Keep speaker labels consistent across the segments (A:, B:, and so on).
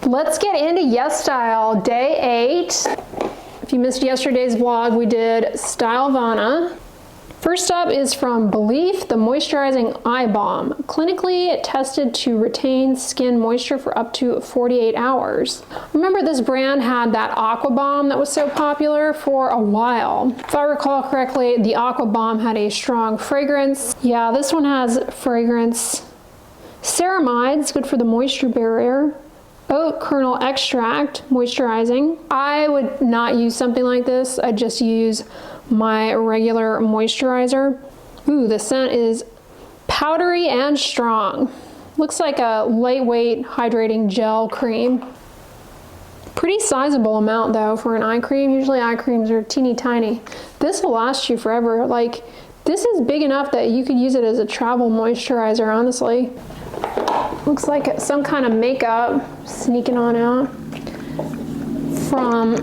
A: Let's get into Yes Style, day 8. If you missed yesterday's vlog, we did Stylovana. First up is from Belief, the Moisturizing Eye Balm. Clinically tested to retain skin moisture for up to 48 hours. Remember, this brand had that Aqua Balm that was so popular for a while. If I recall correctly, the Aqua Balm had a strong fragrance. Yeah, this one has fragrance. Ceramide is good for the moisture barrier. Oat kernel extract, moisturizing. I would not use something like this. I'd just use my regular moisturizer. Ooh, the scent is powdery and strong. Looks like a lightweight hydrating gel cream. Pretty sizable amount though for an eye cream. Usually eye creams are teeny tiny. This will last you forever. Like, this is big enough that you could use it as a travel moisturizer, honestly. Looks like some kind of makeup sneaking on out from,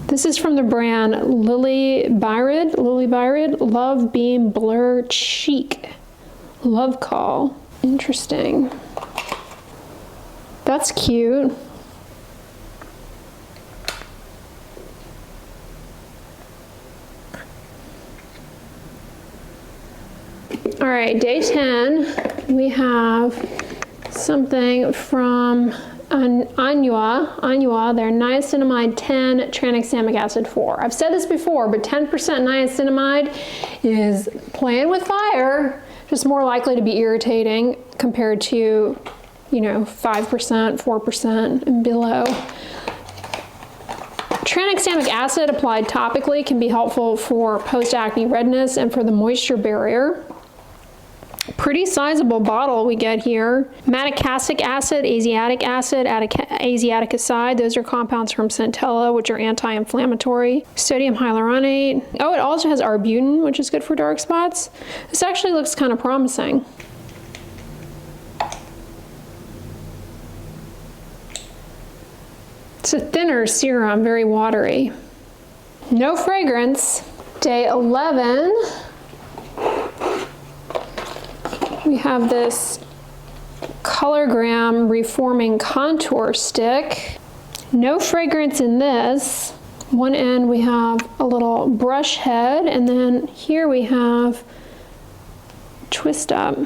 A: this is from the brand Lily Byrid, Love Beam Blur Cheek, Love Call. Interesting. That's cute. All right, day 10, we have something from Anua, their niacinamide 10, tranexamic acid 4. I've said this before, but 10% niacinamide is playing with fire, just more likely to be irritating compared to, 5%, 4% and below. Tranexamic acid applied topically can be helpful for post-acne redness and for the moisture barrier. Pretty sizable bottle we get here. Madecassic acid, asiatic acid, asiatic acid, those are compounds from centella, which are anti-inflammatory. Sodium hyaluronate. Oh, it also has arbutin, which is good for dark spots. This actually looks kind of promising. It's a thinner serum, very watery. No fragrance. Day 11. We have this Colorgram Reforming Contour Stick. No fragrance in this. One end we have a little brush head, and then here we have Twist Up.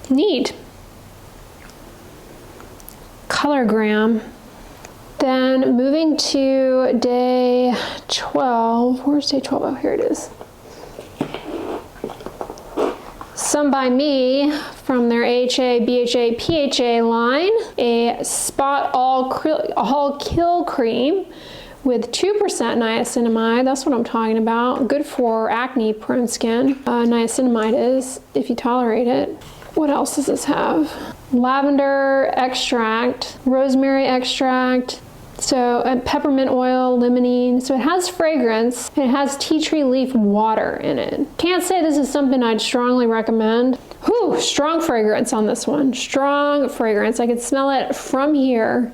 A: Neat. Colorgram. Then moving to day 12. Where's day 12? Oh, here it is. Some by Me from their AHA, BHA, PHA line. A Spot All Kill Cream with 2% niacinamide. That's what I'm talking about. Good for acne prone skin. Niacinamide is, if you tolerate it. What else does this have? Lavender extract, rosemary extract, so peppermint oil, limonene. So it has fragrance. It has tea tree leaf water in it. Can't say this is something I'd strongly recommend. Whew, strong fragrance on this one. Strong fragrance. I could smell it from here.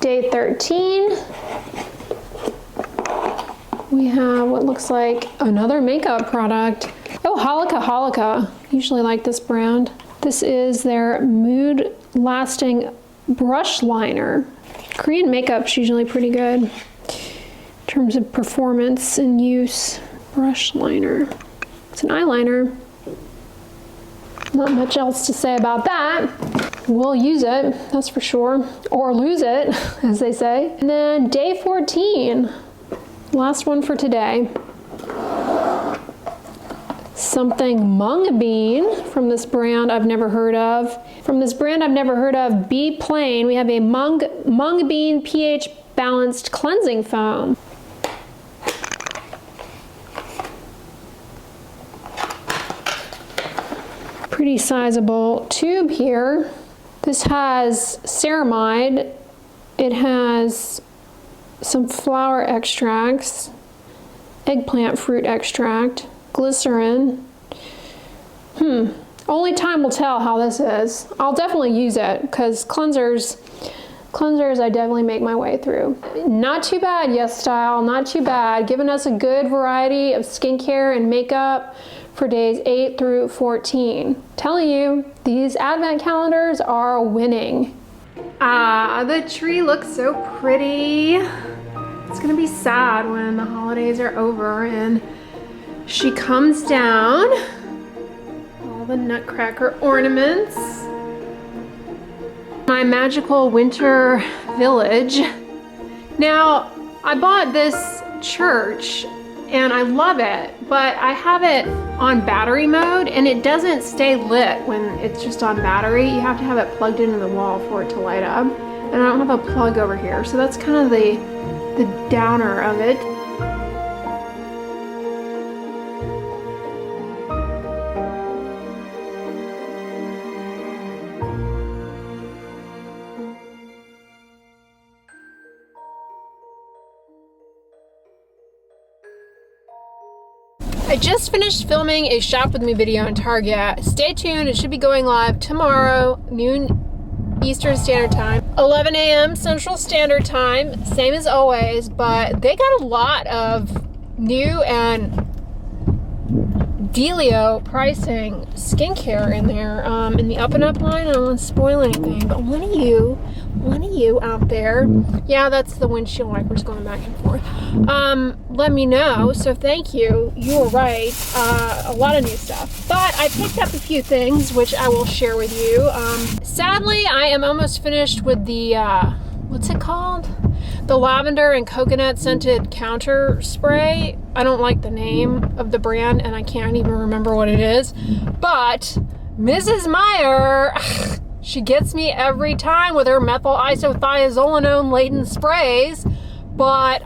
A: Day 13. We have what looks like another makeup product. Oh, Holika. Usually like this brand. This is their Mood Lasting Brush Liner. Korean makeup's usually pretty good in terms of performance and use. Brush liner. It's an eyeliner. Not much else to say about that. We'll use it, that's for sure. Or lose it, as they say. And then day 14. Last one for today. Something Mung Bean from this brand I've never heard of. From this brand I've never heard of, Be Plain, we have a Mung Bean pH Balanced Cleansing Foam. Pretty sizable tube here. This has ceramide. It has some flower extracts, eggplant fruit extract, glycerin. Only time will tell how this is. I'll definitely use it because cleansers I definitely make my way through. Not too bad, Yes Style, not too bad. Giving us a good variety of skincare and makeup for days 8 through 14. Telling you, these advent calendars are winning. The tree looks so pretty. It's gonna be sad when the holidays are over and she comes down. All the nutcracker ornaments. My magical winter village. Now, I bought this church and I love it, but I have it on battery mode and it doesn't stay lit when it's just on battery. You have to have it plugged into the wall for it to light up. And I don't have a plug over here, so that's kind of the downer of it. I just finished filming a shop with me video in Target. Stay tuned, it should be going live tomorrow, noon Eastern Standard Time, 11 a.m. Central Standard Time, same as always, but they got a lot of new and dealio pricing skincare in there. In the Up and Up line, I don't want to spoil anything, but one of you out there, yeah, that's the windshield wipers going back and forth, let me know. So thank you, you were right. A lot of new stuff, but I picked up a few things which I will share with you. Sadly, I am almost finished with the what's it called, the lavender and coconut scented counter spray. I don't like the name of the brand and I can't even remember what it is, but Mrs. Meyer, she gets me every time with her methyl isothiazolinone laden sprays. But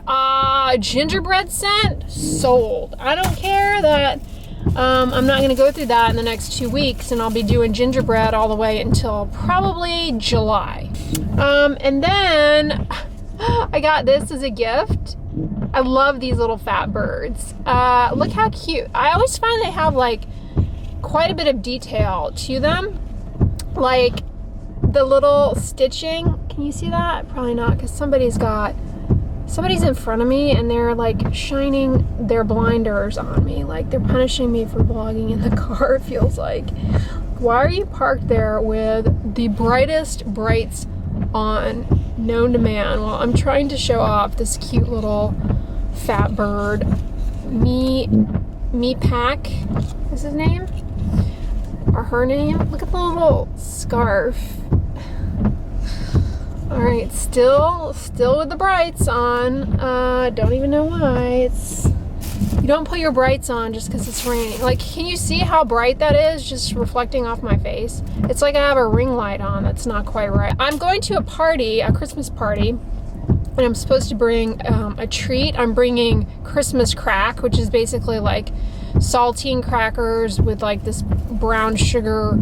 A: gingerbread scent, sold. I don't care that I'm not going to go through that in the next 2 weeks, and I'll be doing gingerbread all the way until probably July. And then I got this as a gift. I love these little fat birds. Look how cute. I always find they have like quite a bit of detail to them. Like the little stitching. Can you see that? Probably not, because somebody's in front of me and they're like shining their blinders on me. Like they're punishing me for vlogging in the car, it feels like. Why are you parked there with the brightest brights on known to man? Well, I'm trying to show off this cute little fat bird. Me Pack is his name? Or her name? Look at the little scarf. All right, still with the brights on. Don't even know why. You don't put your brights on just because it's raining. Like, can you see how bright that is just reflecting off my face? It's like I have a ring light on. That's not quite right. I'm going to a party, a Christmas party, and I'm supposed to bring a treat. I'm bringing Christmas crack, which is basically like saltine crackers with like this brown sugar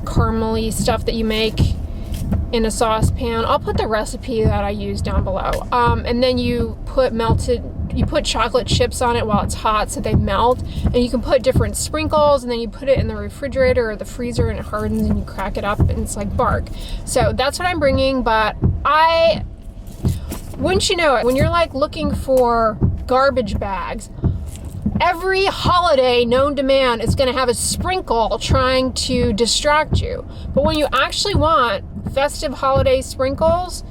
A: caramely stuff that you make in a saucepan. I'll put the recipe that I use down below. And then you put chocolate chips on it while it's hot so they melt. And you can put different sprinkles, and then you put it in the refrigerator or the freezer and it hardens and you crack it up and it's like bark. So that's what I'm bringing, but wouldn't you know it, when you're like looking for garbage bags, every holiday known to man is going to have a sprinkle trying to distract you. But when you actually want festive holiday sprinkles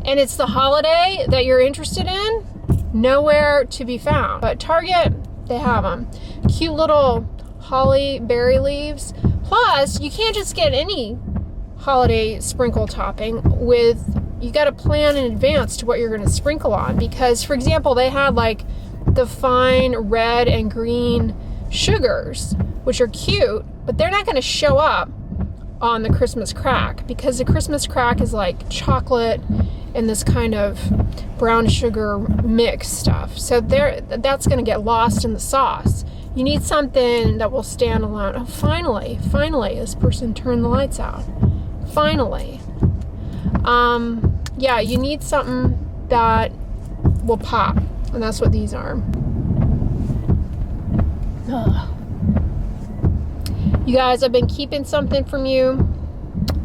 A: and it's the holiday that you're interested in, nowhere to be found. But Target, they have them. Cute little holly berry leaves. Plus, you can't just get any holiday sprinkle topping you got to plan in advance to what you're going to sprinkle on. Because, for example, they had like the fine red and green sugars, which are cute, but they're not going to show up on the Christmas crack, because the Christmas crack is like chocolate and this kind of brown sugar mix stuff. So that's going to get lost in the sauce. You need something that will stand alone. Oh, finally, this person turned the lights out. Finally. Yeah, you need something that will pop, and that's what these are. You guys, I've been keeping something from you,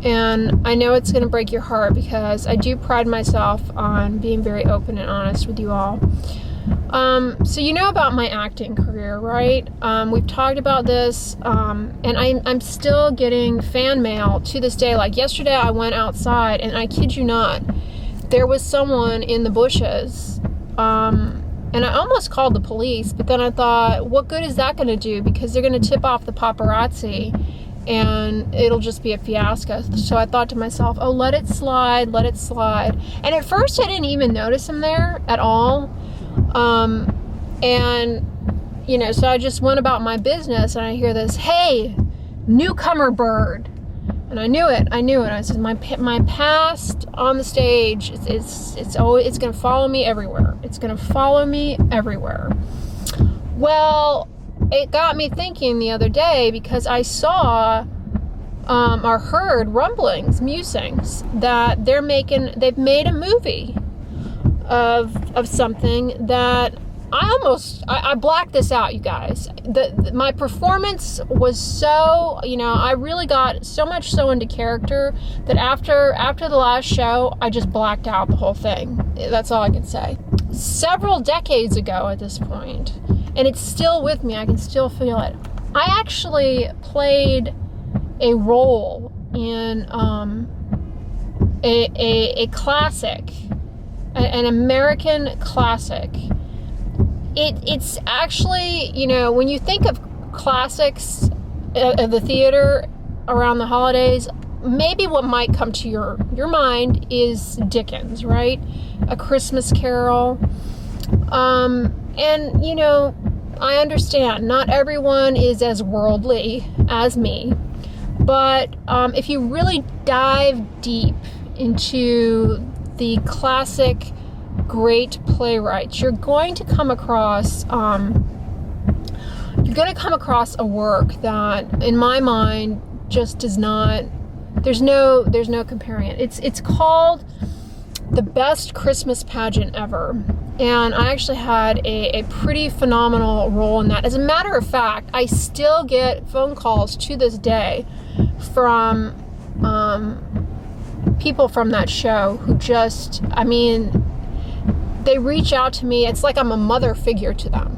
A: and I know it's going to break your heart because I do pride myself on being very open and honest with you all. So you know about my acting career, right? We've talked about this, and I'm still getting fan mail to this day. Like yesterday I went outside, and I kid you not, there was someone in the bushes, and I almost called the police, but then I thought, what good is that going to do? Because they're going to tip off the paparazzi, and it'll just be a fiasco. So I thought to myself, oh, let it slide, let it slide. And at first I didn't even notice him there at all. And, you know, so I just went about my business, and I hear this, hey, newcomer bird. And I knew it. I said, my past on the stage, it's going to follow me everywhere. It's going to follow me everywhere. Well, it got me thinking the other day, because I saw, or heard rumblings, musings, that they've made a movie of something that I blacked this out, you guys. My performance was so, you know, I really got so much so into character that after the last show, I just blacked out the whole thing. That's all I can say. Several decades ago at this point, and it's still with me, I can still feel it. I actually played a role in a classic, an American classic. It's actually, you know, when you think of classics of the theater around the holidays, maybe what might come to your mind is Dickens, right? A Christmas Carol. And, you know, I understand not everyone is as worldly as me, but if you really dive deep into the classic great playwrights, you're going to come across a work that, in my mind, just does not. There's no comparing it. It's called The Best Christmas Pageant Ever, and I actually had a pretty phenomenal role in that. As a matter of fact, I still get phone calls to this day from people from that show who just, I mean, they reach out to me. It's like I'm a mother figure to them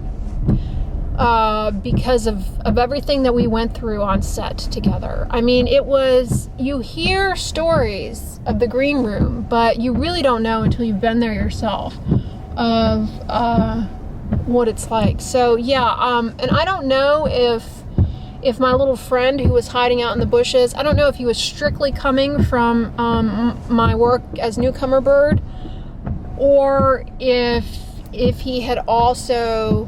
A: because of everything that we went through on set together. I mean, you hear stories of the green room, but you really don't know until you've been there yourself of what it's like. So yeah, and I don't know if my little friend who was hiding out in the bushes, I don't know if he was strictly coming from my work as newcomer bird, or if he had also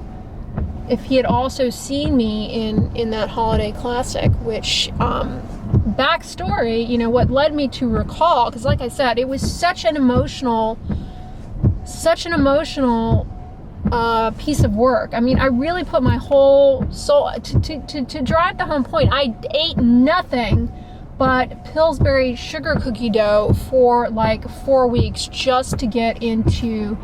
A: seen me in that holiday classic, which backstory, you know, what led me to recall, because like I said, it was such an emotional piece of work. I mean, I really put my whole soul to drive the home point. I ate nothing but Pillsbury sugar cookie dough for like 4 weeks just to get into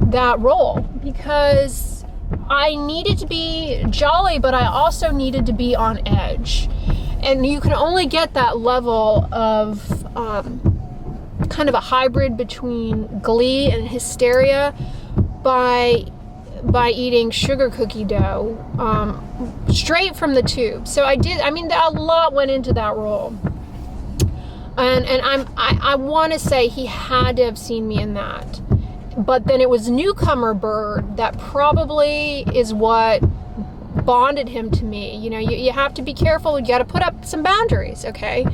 A: that role, because I needed to be jolly, but I also needed to be on edge. And you can only get that level of kind of a hybrid between glee and hysteria by eating sugar cookie dough straight from the tube. So a lot went into that role, and I want to say he had to have seen me in that. But then it was newcomer bird that probably is what bonded him to me. You know, you have to be careful. You got to put up some boundaries, okay?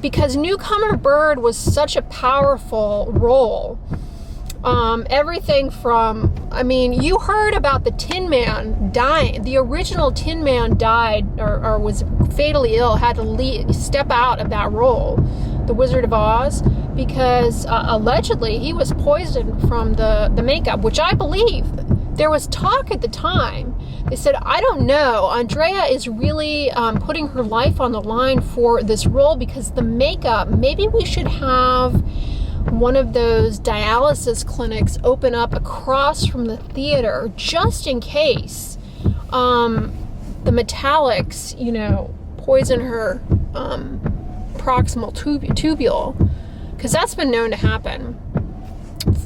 A: Because newcomer bird was such a powerful role. Everything from, I mean, you heard about the Tin Man dying. The original Tin Man died or was fatally ill, had to step out of that role, the Wizard of Oz, because allegedly he was poisoned from the makeup, which I believe. There was talk at the time. They said, I don't know, Andrea is really putting her life on the line for this role because the makeup, maybe we should have one of those dialysis clinics open up across from the theater just in case the metallics, you know, poison her proximal tubule, because that's been known to happen.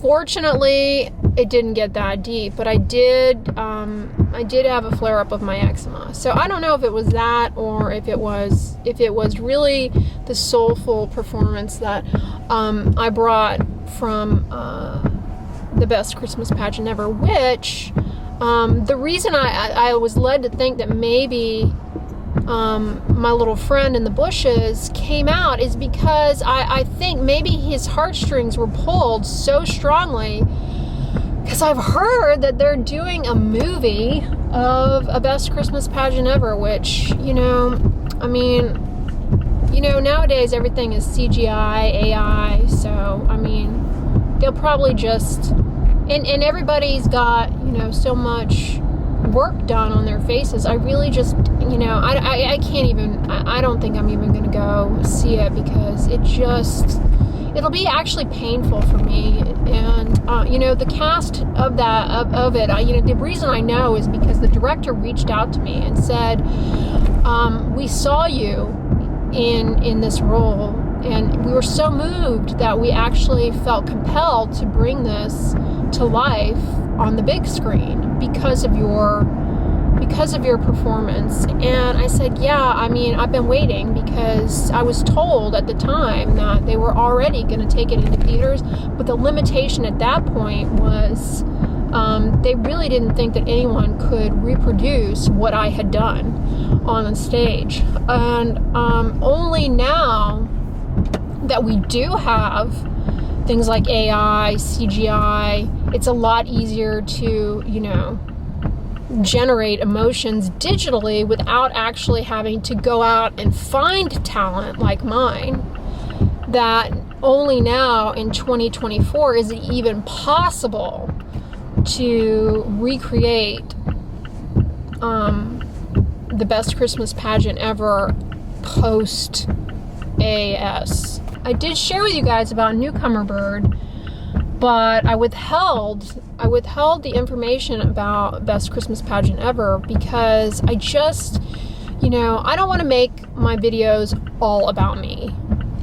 A: Fortunately, it didn't get that deep, but I did have a flare-up of my eczema. So I don't know if it was that, or if it was really the soulful performance that I brought from the Best Christmas Pageant Ever, which the reason I was led to think that maybe my little friend in the bushes came out is because I think maybe his heartstrings were pulled so strongly, because I've heard that they're doing a movie of a Best Christmas Pageant Ever, which, you know, I mean, you know, nowadays everything is CGI, AI, so, I mean, they'll probably just, and everybody's got, you know, so much work done on their faces. I really just, you know, I can't even, I don't think I'm even going to go see it, because it'll be actually painful for me. And, you know, the cast of it, you know, the reason I know is because the director reached out to me and said, we saw you in this role, and we were so moved that we actually felt compelled to bring this to life on the big screen because of your performance. And I said, yeah, I mean, I've been waiting, because I was told at the time that they were already going to take it into theaters, but the limitation at that point was they really didn't think that anyone could reproduce what I had done on the stage. And only now that we do have things like AI, CGI, it's a lot easier to, you know, generate emotions digitally without actually having to go out and find talent like mine, that only now in 2024 is it even possible to recreate the Best Christmas Pageant Ever post AS. I did share with you guys about Newcomer Bird, but I withheld the information about Best Christmas Pageant Ever because I just, you know, I don't want to make my videos all about me.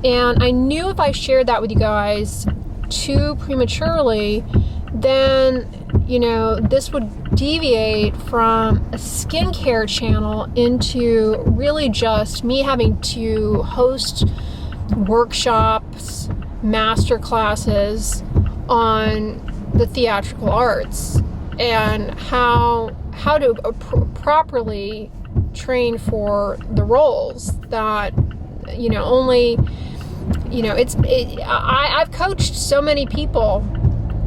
A: And I knew if I shared that with you guys too prematurely, then, you know, this would deviate from a skincare channel into really just me having to host workshops, master classes on the theatrical arts and how to properly train for the roles that, you know, only, you know, I've coached so many people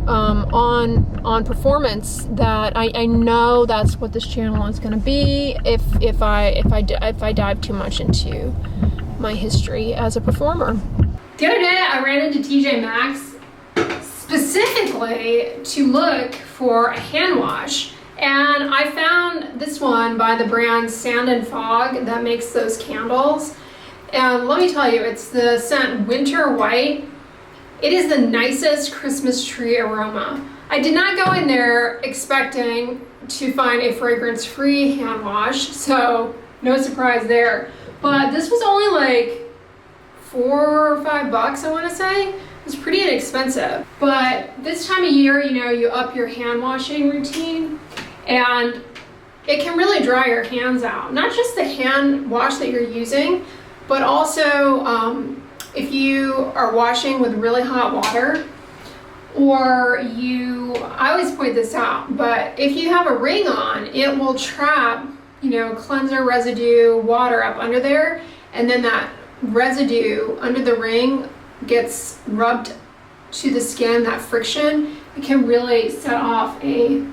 A: on performance that I know that's what this channel is going to be if I dive too much into my history as a performer. The other day I ran into TJ Maxx specifically to look for a hand wash, and I found this one by the brand Sand and Fog that makes those candles. And let me tell you, it's the scent Winter White. It is the nicest Christmas tree aroma. I did not go in there expecting to find a fragrance-free hand wash, so no surprise there. But this was only like $4 or $5, I want to say. It was pretty inexpensive. But this time of year, you know, you up your hand washing routine, and it can really dry your hands out. Not just the hand wash that you're using, but also if you are washing with really hot water, or I always point this out, but if you have a ring on, it will trap, you know, cleanser residue water up under there, and then that residue under the ring gets rubbed to the skin, that friction. It can really set off a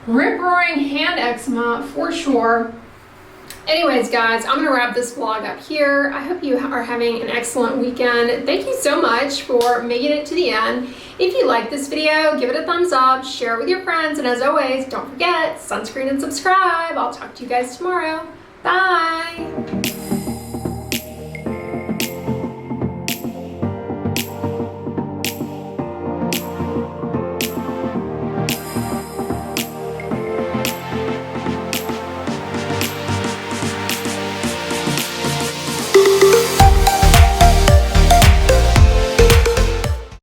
A: rip-roaring hand eczema for sure. Anyways, guys, I'm gonna wrap this vlog up here. I hope you are having an excellent weekend. Thank you so much for making it to the end. If you like this video, give it a thumbs up, share it with your friends, and as always, don't forget, sunscreen and subscribe. I'll talk to you guys tomorrow. Bye.